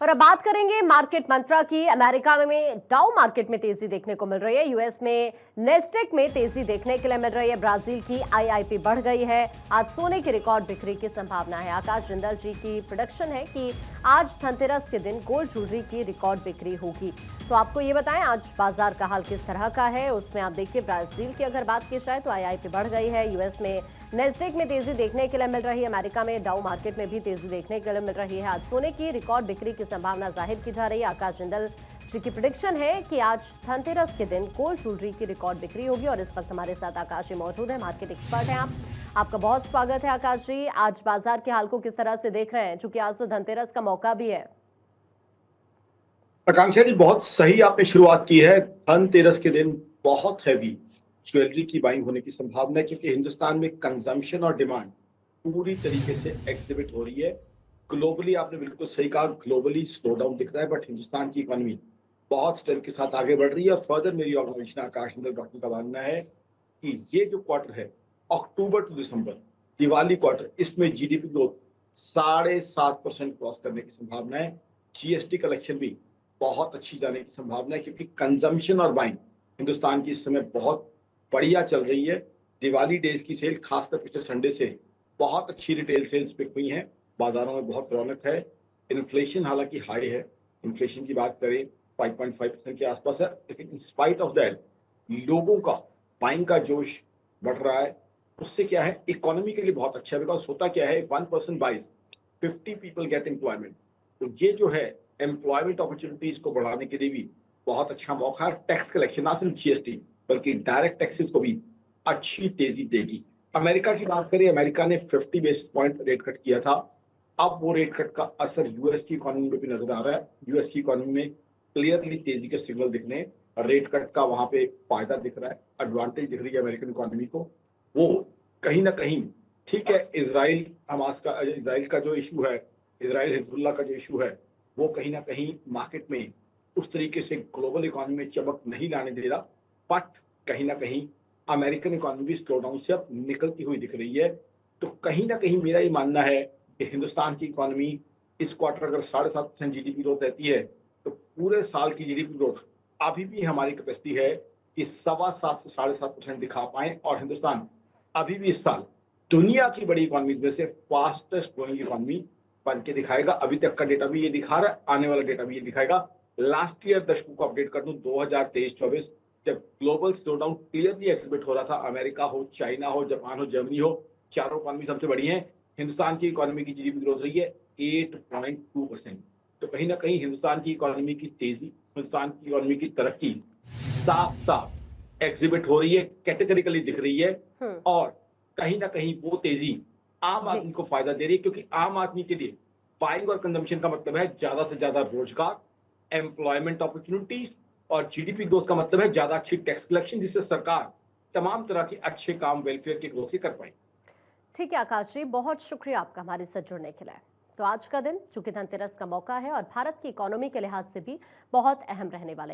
और अब बात करेंगे मार्केट मंत्रा की। अमेरिका में डाउ मार्केट में तेजी देखने को मिल रही है। यूएस में नेस्डेक में तेजी देखने के लिए मिल रही है। ब्राजील की आईआईपी बढ़ गई है। आज सोने की रिकॉर्ड बिक्री की संभावना है। आकाश जिंदल जी की प्रेडिक्शन है कि आज धनतेरस के दिन गोल्ड ज्वेलरी की रिकॉर्ड बिक्री होगी। तो आपको ये बताएं आज बाजार का हाल किस तरह का है। उसमें आप देखिए, ब्राजील की अगर बात की जाए तो आईआईपी बढ़ गई है। यूएस में नेस्डेक में तेजी देखने के लिए मिल रही है। अमेरिका में डाउ मार्केट में भी तेजी देखने के लिए मिल रही है। आज सोने की रिकॉर्ड बिक्री की संभावना जाहिर की जा रही है। आकाश जिंदल जी की प्रेडिक्शन है कि आज धनतेरस के दिन गोल्ड ज्वेलरी की रिकॉर्ड बिक्री होगी। और इस वक्त हमारे साथ आकाश जी मौजूद है, मार्केट एक्सपर्ट हैं आप। आपका बहुत स्वागत है आकाश जी। आज बाजार के हाल को किस तरह से देख रहे हैं, चूंकि आज तो धनतेरस का मौका भी है। आकांक्षा जी, बहुत सही आपने शुरुआत की है। धनतेरस के दिन बहुत हैवी ज्वेलरी की बाइंग होने की संभावना है, क्योंकि हिंदुस्तान में कंजम्पशन और डिमांड पूरी तरीके से एग्जिबिट हो रही है। ग्लोबली आपने बिल्कुल सही कहा, ग्लोबली स्लो डाउन दिख रहा है, बट हिंदुस्तान की इकोनॉमी बहुत स्ट्रेंथ के साथ आगे बढ़ रही है। और फर्दर मेरी ऑर्गेनाइजेशन आकाश जिंदल डॉक्टर का मानना है कि ये जो क्वार्टर है, अक्टूबर टू दिसंबर, दिवाली क्वार्टर, इसमें जीडीपी ग्रोथ 7.5% क्रॉस करने की संभावना है। जीएसटी कलेक्शन भी बहुत अच्छी जाने की संभावना है, क्योंकि कंजम्पशन और बाइंग हिंदुस्तान की इस समय बहुत बढ़िया चल रही है। दिवाली डेज की सेल, खासकर पिछले संडे से बहुत अच्छी रिटेल सेल्स पिक हुई हैं। बाजारों में बहुत रौनक है। इन्फ्लेशन हालांकि हाई है। इन्फ्लेशन की बात करें 5.5% के आसपास है, लेकिन इन स्पाइट ऑफ दैट लोगों का बाइंग का जोश बढ़ रहा है। उससे क्या है, इकोनॉमी के लिए बहुत अच्छा है। बिकॉज होता क्या है, 1% बाइज 50 पीपल गेट एम्प्लॉयमेंट। तो ये जो है एम्प्लॉयमेंट अपॉर्चुनिटीज को बढ़ाने के लिए भी बहुत अच्छा मौका है। टैक्स कलेक्शन, ना सिर्फ जीएसटी बल्कि डायरेक्ट टैक्सेस को भी अच्छी तेजी देगी। अमेरिका की बात करें, अमेरिका ने 50 बेसिस पॉइंट रेट कट किया था। अब वो रेट कट का असर यूएस की इकोनॉमी में भी नजर आ रहा है। यूएस की इकोनॉमी में क्लियरली तेजी के सिग्नल दिख रहे हैं। रेट कट का वहां पे फायदा दिख रहा है, एडवांटेज दिख रही है अमेरिकन इकोनॉमी को। वो कहीं ना कहीं, ठीक है, इसराइल का जो इशू है, इसराइल हिजबुल्लाह का जो इशू है, वो कहीं ना कहीं मार्केट में उस तरीके से ग्लोबल इकोनॉमी में चमक नहीं लाने दे रहा। बट कहीं ना कहीं अमेरिकन इकोनॉमी भी स्लो डाउन से अब निकलती हुई दिख रही है। तो कहीं ना कहीं मेरा ये मानना है कि हिंदुस्तान की इकोनॉमी इस क्वार्टर अगर 7.5% जीडीपी ग्रोथ रहती है, तो पूरे साल की जीडीपी ग्रोथ अभी भी हमारी कैपेसिटी है कि 7.25 से 7.5% दिखा पाए। और हिंदुस्तान अभी भी इस साल दुनिया की बड़ी इकोनॉमी में से फास्टेस्ट ग्रोइंग इकोनॉमी बन के दिखाएगा। अभी तक का डेटा भी ये दिखा रहा है, आने वाला डेटा भी ये दिखाएगा। लास्ट ईयर दशकों को अपडेट कर दूं, 2023-24, जब global slow down clearly exhibit हो रहा था, अमेरिका हो, चाइना हो, जापान हो, जर्मनी हो, चारों इकोनॉमी सबसे बड़ी है। हिंदुस्तान की इकोनॉमी की जीडीपी ग्रोथ रही है 8.2%। तो कहीं ना कहीं हिंदुस्तान की इकोनॉमी की तेजी, हिंदुस्तान की इकोनॉमी की तरक्की साफ साफ एग्जिबिट हो रही है, कैटेगरिकली दिख रही है। और कहीं ना कहीं वो तेजी आम जी। आदमी को फायदा दे रही है, क्योंकि आम आदमी के लिए बाइंग और कंजम्पशन का मतलब है ज्यादा से ज्यादा रोजगार, एम्प्लॉयमेंट अपॉर्चुनिटीज, और जीडीपी ग्रोथ का मतलब है ज्यादा अच्छी टैक्स कलेक्शन, जिससे सरकार तमाम तरह के अच्छे काम वेलफेयर के ग्रोथ के कर पाए। ठीक है आकाश जी, बहुत शुक्रिया आपका हमारे साथ जुड़ने के लिए। तो आज का दिन चूंकि धनतेरस का मौका है और भारत की इकोनॉमी के लिहाज से भी बहुत अहम रहने वाला है।